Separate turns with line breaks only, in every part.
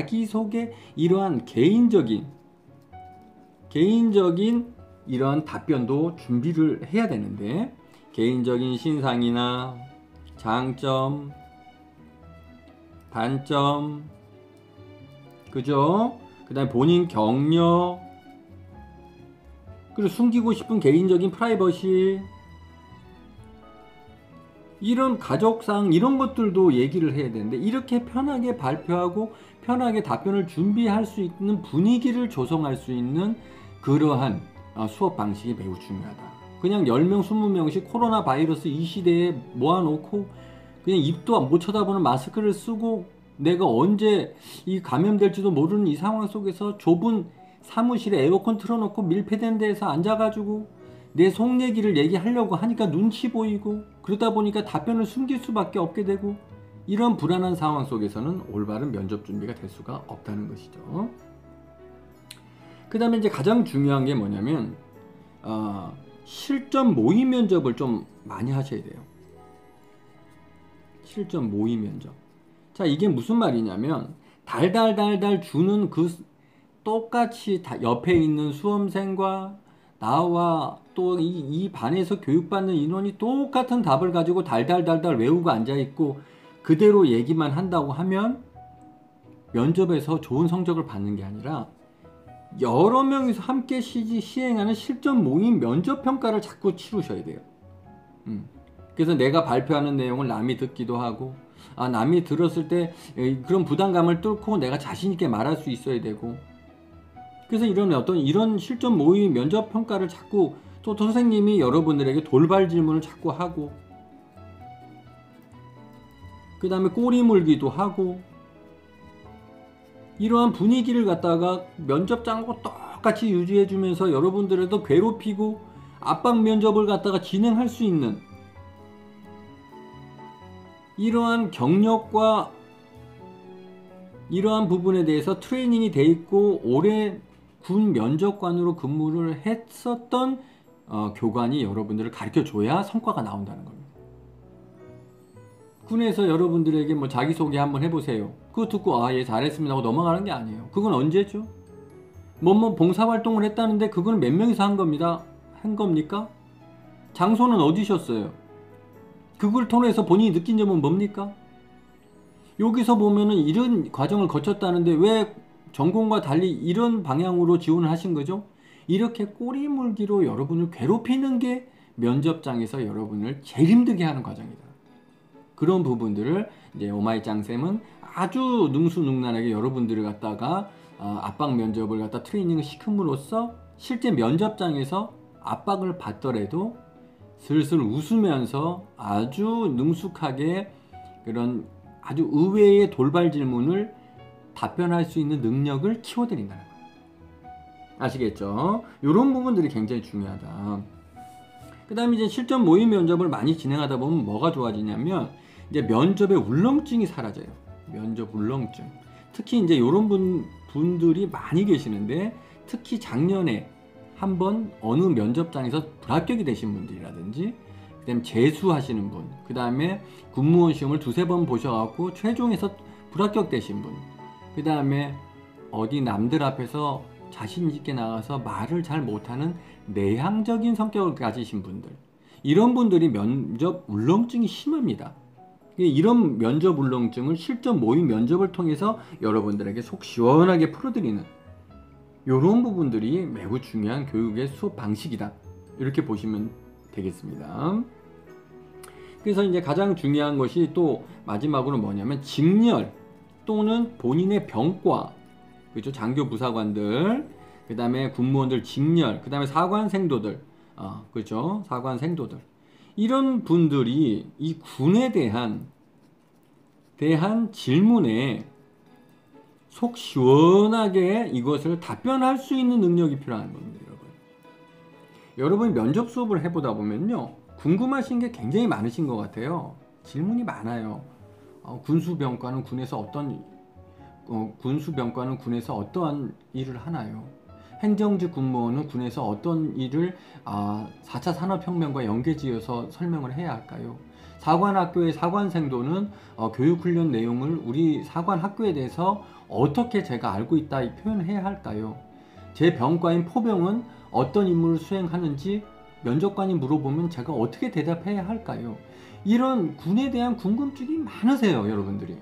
자기소개 이러한 개인적인 이러한 답변도 준비를 해야 되는데, 개인적인 신상이나 장점, 단점, 그죠? 그 다음에 본인 경력, 그리고 숨기고 싶은 개인적인 프라이버시, 이런 가족상 이런 것들도 얘기를 해야 되는데, 이렇게 편하게 발표하고 편하게 답변을 준비할 수 있는 분위기를 조성할 수 있는 그러한 수업 방식이 매우 중요하다. 그냥 10명, 20명씩 코로나 바이러스 이 시대에 모아놓고 그냥 입도 못 쳐다보는 마스크를 쓰고 내가 언제 이 감염될지도 모르는 이 상황 속에서 좁은 사무실에 에어컨 틀어놓고 밀폐된 데에서 앉아가지고 내 속 얘기를 얘기하려고 하니까 눈치 보이고, 그러다 보니까 답변을 숨길 수밖에 없게 되고, 이런 불안한 상황 속에서는 올바른 면접 준비가 될 수가 없다는 것이죠. 그 다음에 이제 가장 중요한 게 뭐냐면 실전 모의 면접을 좀 많이 하셔야 돼요. 실전 모의 면접. 자, 이게 무슨 말이냐면 달달달달 주는 그 똑같이 옆에 있는 수험생과 나와 또 이 반에서 교육받는 인원이 똑같은 답을 가지고 달달달달 외우고 앉아있고 그대로 얘기만 한다고 하면 면접에서 좋은 성적을 받는 게 아니라, 여러 명이서 함께 시행하는 실전 모임 면접 평가를 자꾸 치르셔야 돼요. 그래서 내가 발표하는 내용을 남이 듣기도 하고, 남이 들었을 때 그런 부담감을 뚫고 내가 자신 있게 말할 수 있어야 되고, 그래서 이런 실전 모의 면접 평가를 자꾸, 또 선생님이 여러분들에게 돌발 질문을 자꾸 하고, 그 다음에 꼬리 물기도 하고, 이러한 분위기를 갖다가 면접장하고 똑같이 유지해주면서 여러분들에도 괴롭히고 압박 면접을 갖다가 진행할 수 있는 이러한 경력과 이러한 부분에 대해서 트레이닝이 돼 있고 오래 군 면접관으로 근무를 했었던 교관이 여러분들을 가르쳐 줘야 성과가 나온다는 겁니다. 군에서 여러분들에게 뭐 자기소개 한번 해보세요. 그거 듣고 얘 잘했습니다 하고 넘어가는 게 아니에요. 그건 언제죠? 뭐뭐 봉사활동을 했다는데 그거는 몇 명이서 한 겁니까? 장소는 어디셨어요? 그걸 통해서 본인이 느낀 점은 뭡니까? 여기서 보면은 이런 과정을 거쳤다는데 왜 전공과 달리 이런 방향으로 지원을 하신 거죠? 이렇게 꼬리물기로 여러분을 괴롭히는 게 면접장에서 여러분을 제일 힘들게 하는 과정이다. 그런 부분들을 이제 오마이짱쌤은 아주 능수능란하게 여러분들을 갖다가 압박 면접을 갖다 트레이닝을 시킴으로써 실제 면접장에서 압박을 받더라도 슬슬 웃으면서 아주 능숙하게 그런 아주 의외의 돌발 질문을 답변할 수 있는 능력을 키워드린다는 거예요. 아시겠죠? 이런 부분들이 굉장히 중요하다. 그 다음에 이제 실전 모의 면접을 많이 진행하다 보면 뭐가 좋아지냐면 이제 면접의 울렁증이 사라져요. 면접 울렁증. 특히 이제 이런 분들이 많이 계시는데, 특히 작년에 한번 어느 면접장에서 불합격이 되신 분들이라든지, 그 다음에 재수하시는 분, 그 다음에 군무원 시험을 두세 번 보셔갖고 최종에서 불합격되신 분, 그 다음에 어디 남들 앞에서 자신있게 나가서 말을 잘 못하는 내향적인 성격을 가지신 분들, 이런 분들이 면접 울렁증이 심합니다. 이런 면접 울렁증을 실전 모의 면접을 통해서 여러분들에게 속 시원하게 풀어드리는 이런 부분들이 매우 중요한 교육의 수업 방식이다. 이렇게 보시면 되겠습니다. 그래서 이제 가장 중요한 것이 또 마지막으로 뭐냐면 직렬 또는 본인의 병과, 그렇죠? 장교 부사관들, 그 다음에 군무원들 직렬, 그 다음에 사관생도들, 그렇죠? 사관생도들. 이런 분들이 이 군에 대한 질문에 속 시원하게 이것을 답변할 수 있는 능력이 필요한 겁니다, 여러분. 여러분이 면접 수업을 해보다 보면요, 궁금하신 게 굉장히 많으신 것 같아요. 질문이 많아요. 군수병과는 군에서 어떠한 일을 하나요? 행정직 군무원은 군에서 어떤 일을 4차 산업혁명과 연계지어서 설명을 해야 할까요? 사관학교의 사관생도는 교육훈련 내용을 우리 사관학교에 대해서 어떻게 제가 알고 있다 이 표현해야 할까요? 제 병과인 포병은 어떤 임무를 수행하는지 면접관이 물어보면 제가 어떻게 대답해야 할까요? 이런 군에 대한 궁금증이 많으세요, 여러분들이.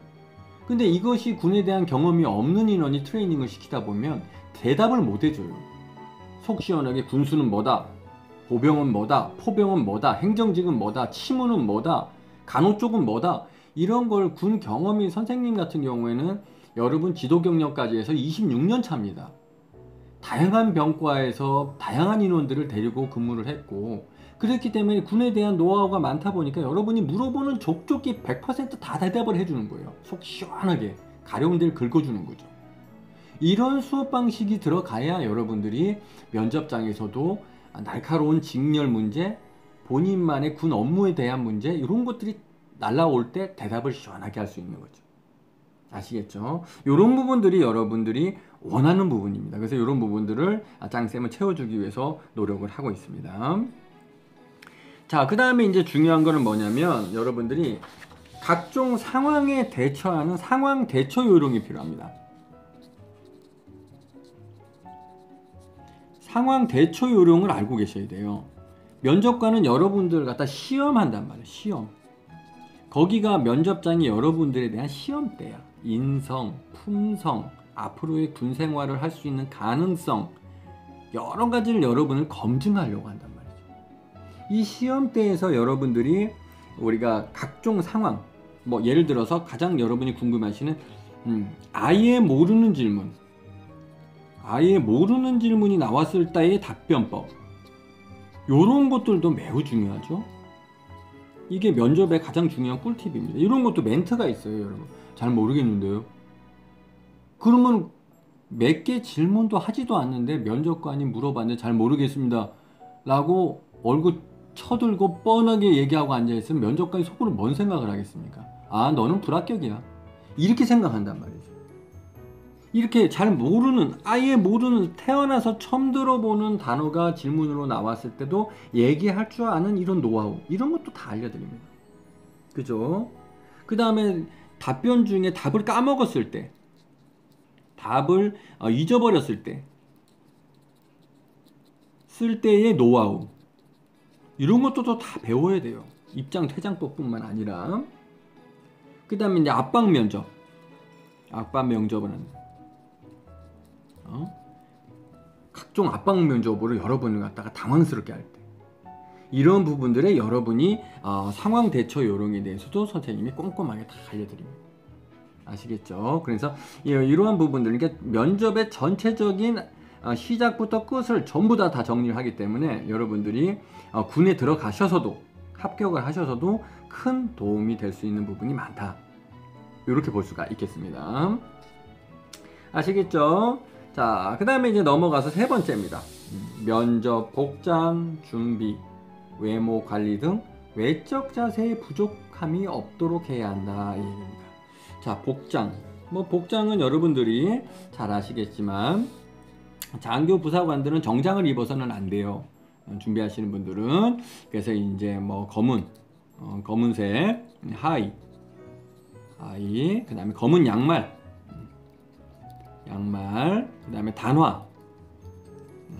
근데 이것이 군에 대한 경험이 없는 인원이 트레이닝을 시키다 보면 대답을 못 해줘요. 속 시원하게 군수는 뭐다, 보병은 뭐다, 포병은 뭐다, 행정직은 뭐다, 치무는 뭐다, 간호 쪽은 뭐다, 이런 걸 군 경험인 선생님 같은 경우에는 여러분 지도 경력까지 해서 26년 차입니다. 다양한 병과에서 다양한 인원들을 데리고 근무를 했고, 그렇기 때문에 군에 대한 노하우가 많다 보니까 여러분이 물어보는 족족히 100%다 대답을 해주는 거예요. 속 시원하게 가령들 긁어주는 거죠. 이런 수업 방식이 들어가야 여러분들이 면접장에서도 날카로운 직렬 문제, 본인만의 군 업무에 대한 문제, 이런 것들이 날라올 때 대답을 시원하게 할 수 있는 거죠. 아시겠죠? 이런 부분들이 여러분들이 원하는 부분입니다. 그래서 이런 부분들을 짱쌤은 채워주기 위해서 노력을 하고 있습니다. 자, 그 다음에 이제 중요한 거는 뭐냐면 여러분들이 각종 상황에 대처하는 상황 대처 요령이 필요합니다. 상황 대처 요령을 알고 계셔야 돼요. 면접관은 여러분들 갖다 시험한단 말이에요. 시험. 거기가 면접장이 여러분들에 대한 시험대야. 인성, 품성, 앞으로의 군 생활을 할 수 있는 가능성, 여러 가지를 여러분을 검증하려고 한단 말이에요. 이 시험대에서 여러분들이 우리가 각종 상황, 뭐 예를 들어서 가장 여러분이 궁금하시는 아예 모르는 질문, 아예 모르는 질문이 나왔을 때의 답변법, 이런 것들도 매우 중요하죠. 이게 면접의 가장 중요한 꿀팁입니다. 이런 것도 멘트가 있어요, 여러분. 잘 모르겠는데요. 그러면 몇 개 질문도 하지도 않는데 면접관이 물어봤는데 잘 모르겠습니다 라고 얼굴 쳐들고 뻔하게 얘기하고 앉아있으면 면접관이 속으로 뭔 생각을 하겠습니까? 아, 너는 불합격이야. 이렇게 생각한단 말이죠. 이렇게 잘 모르는, 아예 모르는, 태어나서 처음 들어보는 단어가 질문으로 나왔을 때도 얘기할 줄 아는 이런 노하우, 이런 것도 다 알려드립니다. 그죠? 그 다음에 답변 중에 답을 까먹었을 때, 답을 잊어버렸을 때 쓸 때의 노하우, 이런 것도 다 배워야 돼요. 입장 퇴장법뿐만 아니라. 그 다음에 이제 압박 면접. 압박 면접은 각종 압박 면접으로 여러분을 갖다가 당황스럽게 할 때, 이런 부분들에 여러분이 상황 대처 요령에 대해서도 선생님이 꼼꼼하게 다 알려드립니다. 아시겠죠? 그래서 이러한 부분들, 그러니까 면접의 전체적인 시작부터 끝을 전부 다 정리를 하기 때문에 여러분들이 군에 들어가셔서도, 합격을 하셔서도 큰 도움이 될 수 있는 부분이 많다, 이렇게 볼 수가 있겠습니다. 아시겠죠? 자, 그 다음에 이제 넘어가서 세 번째입니다. 면접, 복장, 준비, 외모 관리 등 외적 자세의 부족함이 없도록 해야 한다, 이 얘기입니다. 자, 복장. 뭐 복장은 여러분들이 잘 아시겠지만 장교 부사관들은 정장을 입어서는 안 돼요. 준비하시는 분들은. 그래서 이제 뭐 검은색 하의, 그 다음에 검은 양말, 그 다음에 단화.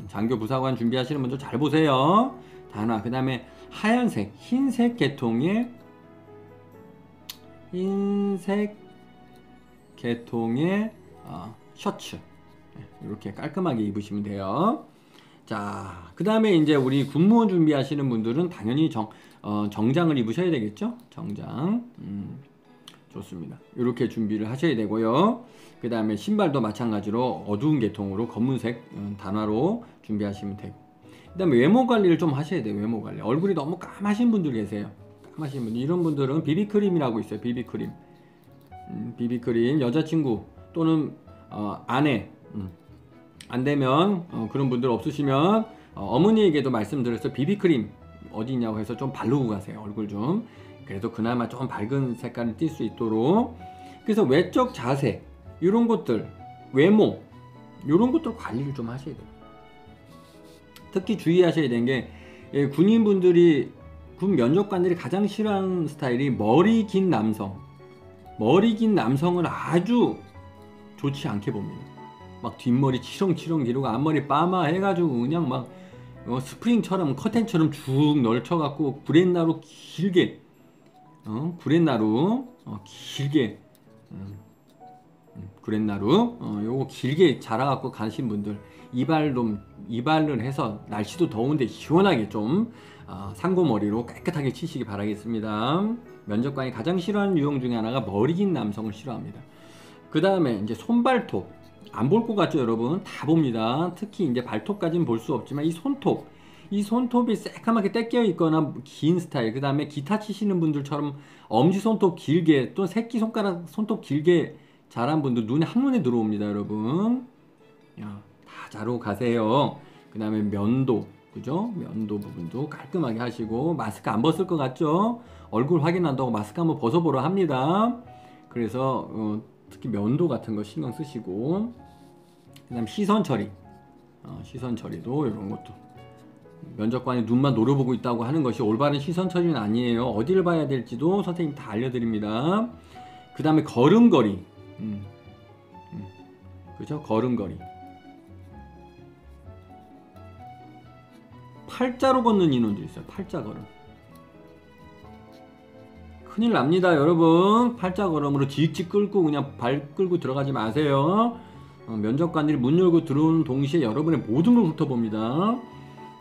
장교 부사관 준비하시는 분들 잘 보세요. 단화. 그 다음에 하얀색, 흰색 계통의 셔츠, 이렇게 깔끔하게 입으시면 돼요. 자, 그 다음에 이제 우리 군무원 준비하시는 분들은 당연히 정장을 입으셔야 되겠죠? 정장. 좋습니다. 이렇게 준비를 하셔야 되고요. 그 다음에 신발도 마찬가지로 어두운 계통으로 검은색 단화로 준비하시면 되고, 그 다음에 외모 관리를 좀 하셔야 돼요. 외모 관리. 얼굴이 너무 까마신 분들 계세요. 까마신 분들, 이런 분들은 비비크림이라고 있어요. 비비크림. 비비크림, 여자친구 또는 아내, 안 되면 그런 분들 없으시면 어머니에게도 말씀드려서 비비크림 어디 있냐고 해서 좀 바르고 가세요. 얼굴 좀. 그래도 그나마 좀 밝은 색깔을 띌 수 있도록. 그래서 외적 자세, 이런 것들, 외모, 이런 것들 관리를 좀 하셔야 돼요. 특히 주의하셔야 되는 게, 군인분들이 군 면접관들이 가장 싫어하는 스타일이 머리 긴 남성. 머리 긴 남성을 아주 좋지 않게 봅니다. 막 뒷머리 치렁치렁 기르고 앞머리 빠마 해가지고 그냥 막 스프링처럼 커튼처럼 쭉 널쳐갖고 구렛나루 길게 구렛나루 길게 구렛나루 요거 길게 자라갖고 가신 분들 이발을 해서 날씨도 더운데 시원하게 좀 상고머리로 깨끗하게 치시기 바라겠습니다. 면접관이 가장 싫어하는 유형 중에 하나가 머리 긴 남성을 싫어합니다. 그 다음에 이제 손발톱 안 볼 것 같죠 여러분? 다 봅니다. 특히 이제 발톱까지는 볼 수 없지만 이 손톱이 새까맣게 떼껴 있거나 긴 스타일, 그 다음에 기타 치시는 분들처럼 엄지손톱 길게 또 새끼손가락 손톱 길게 자란 분들 눈에 한눈에 들어옵니다 여러분. 야, 다 자르고 가세요. 그 다음에 면도, 그죠? 면도 부분도 깔끔하게 하시고 마스크 안 벗을 것 같죠? 얼굴 확인한다고 마스크 한번 벗어보려 합니다. 그래서 특히 면도 같은 거 신경 쓰시고, 그 다음 시선 처리, 시선 처리도 이런 것도 면접관이 눈만 노려보고 있다고 하는 것이 올바른 시선 처리는 아니에요. 어디를 봐야 될지도 선생님 다 알려드립니다. 그 다음에 걸음걸이, 그죠? 걸음걸이. 팔자로 걷는 인원도 있어요. 팔자 걸음. 큰일 납니다 여러분. 팔자 걸음으로 지익지 끌고 그냥 발 끌고 들어가지 마세요. 면접관들이 문 열고 들어오는 동시에 여러분의 모든 걸 훑어봅니다.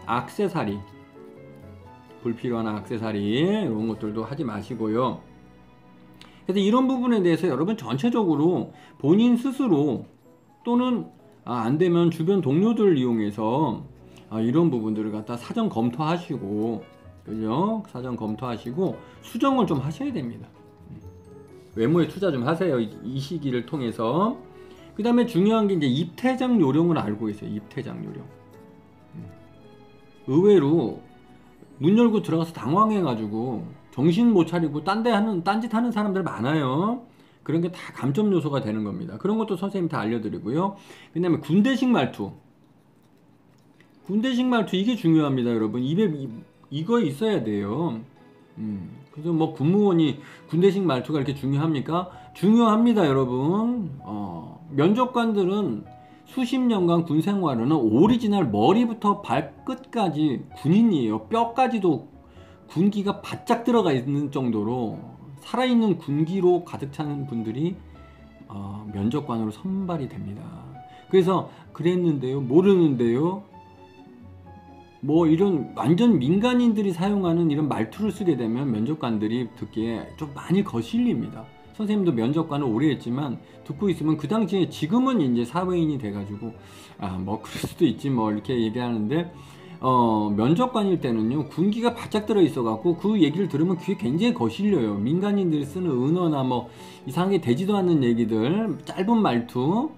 액세서리, 불필요한 액세서리 이런 것들도 하지 마시고요. 그래서 이런 부분에 대해서 여러분 전체적으로 본인 스스로 또는 안되면 주변 동료들을 이용해서 이런 부분들을 갖다 사전 검토하시고, 그죠? 사전 검토하시고 수정을 좀 하셔야 됩니다. 외모에 투자 좀 하세요. 이 시기를 통해서. 그 다음에 중요한 게 이제 입퇴장 요령을 알고 있어요. 입퇴장 요령. 의외로 문 열고 들어가서 당황해가지고 정신 못 차리고 딴짓 하는 사람들 많아요. 그런 게 다 감점 요소가 되는 겁니다. 그런 것도 선생님 다 알려드리고요. 그 다음에 군대식 말투. 군대식 말투 이게 중요합니다 여러분. 입에 이거 있어야 돼요. 그래서 뭐 군무원이 군대식 말투가 이렇게 중요합니까? 중요합니다 여러분. 면접관들은 수십 년간 군 생활은 오리지널 머리부터 발끝까지 군인이에요. 뼈까지도 군기가 바짝 들어가 있는 정도로 살아있는 군기로 가득 차는 분들이 면접관으로 선발이 됩니다. 그래서 그랬는데요, 모르는데요, 뭐 이런 완전 민간인들이 사용하는 이런 말투를 쓰게 되면 면접관들이 듣기에 좀 많이 거슬립니다. 선생님도 면접관을 오래 했지만 듣고 있으면 그 당시에, 지금은 이제 사회인이 돼가지고 뭐 그럴 수도 있지 뭐 이렇게 얘기하는데, 면접관일 때는요 군기가 바짝 들어 있어 갖고 그 얘기를 들으면 귀에 굉장히 거슬려요. 민간인들이 쓰는 은어나 뭐 이상하게 되지도 않는 얘기들, 짧은 말투,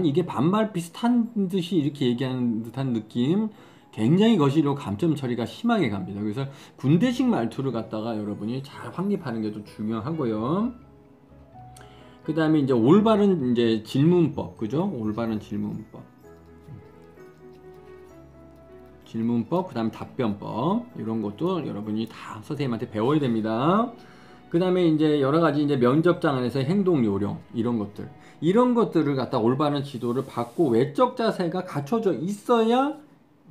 이게 반말 비슷한 듯이 이렇게 얘기하는 듯한 느낌, 굉장히 거시로 감점 처리가 심하게 갑니다. 그래서 군대식 말투를 갖다가 여러분이 잘 확립하는 게 좀 중요하고요. 그 다음에 이제 올바른 이제 질문법, 그죠? 올바른 질문법, 그 다음에 답변법, 이런 것도 여러분이 다 선생님한테 배워야 됩니다. 그 다음에 이제 여러 가지 이제 면접장 안에서의 행동 요령, 이런 것들을 갖다 올바른 지도를 받고 외적 자세가 갖춰져 있어야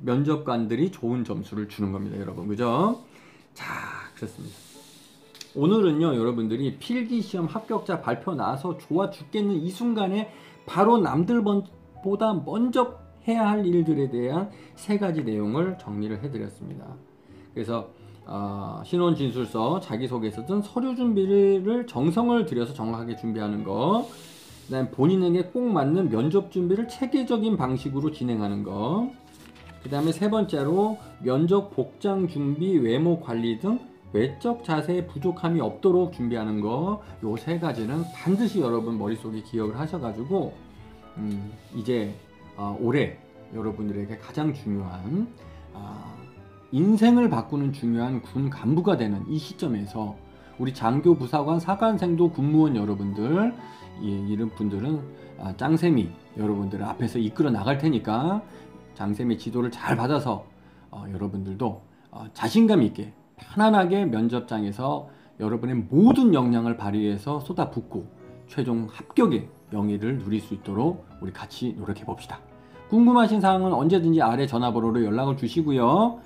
면접관들이 좋은 점수를 주는 겁니다 여러분. 그죠? 자, 그렇습니다. 오늘은요 여러분들이 필기시험 합격자 발표 나서 좋아 죽겠는 이 순간에 바로 남들보다 먼저 해야 할 일들에 대한 3가지 내용을 정리를 해드렸습니다. 그래서 신원 진술서, 자기소개서 등 서류 준비를 정성을 들여서 정확하게 준비하는 거, 그 다음에 본인에게 꼭 맞는 면접 준비를 체계적인 방식으로 진행하는 거, 그 다음에 3번째로 면접 복장 준비, 외모 관리 등 외적 자세에 부족함이 없도록 준비하는 거, 요 3가지는 반드시 여러분 머릿속에 기억을 하셔가지고 이제 올해 여러분들에게 가장 중요한 인생을 바꾸는 중요한 군 간부가 되는 이 시점에서 우리 장교, 부사관, 사관생도 군무원 여러분들, 이런 분들은 짱쌤이 여러분들을 앞에서 이끌어 나갈 테니까 장쌤의 지도를 잘 받아서 여러분들도 자신감 있게 편안하게 면접장에서 여러분의 모든 역량을 발휘해서 쏟아붓고 최종 합격의 명예를 누릴 수 있도록 우리 같이 노력해 봅시다. 궁금하신 사항은 언제든지 아래 전화번호로 연락을 주시고요.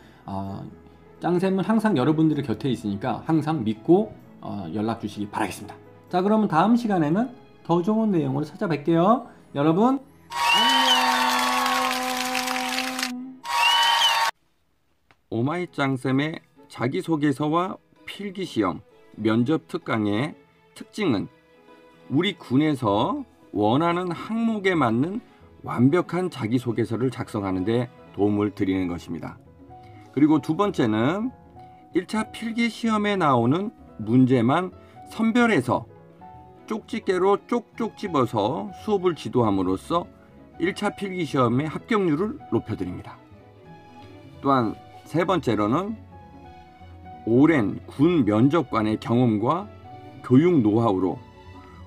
짱쌤은 항상 여러분들의 곁에 있으니까 항상 믿고 연락 주시기 바라겠습니다. 자, 그러면 다음 시간에는 더 좋은 내용으로 찾아뵐게요. 여러분 안녕. 오마이 짱쌤의 자기소개서와 필기시험 면접 특강의 특징은 우리 군에서 원하는 항목에 맞는 완벽한 자기소개서를 작성하는 데 도움을 드리는 것입니다. 그리고 두 번째는 1차 필기시험에 나오는 문제만 선별해서 쪽집게로 쪽쪽 집어서 수업을 지도함으로써 1차 필기시험의 합격률을 높여드립니다. 또한 세 번째로는 오랜 군 면접관의 경험과 교육 노하우로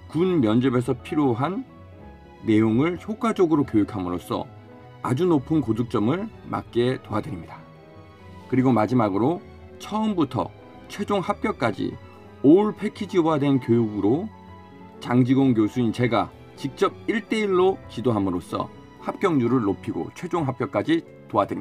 군 면접에서 필요한 내용을 효과적으로 교육함으로써 아주 높은 고득점을 맞게 도와드립니다. 그리고 마지막으로 처음부터 최종 합격까지 올 패키지화된 교육으로 장직원 교수인 제가 직접 1대1로 지도함으로써 합격률을 높이고 최종 합격까지 도와드립니다.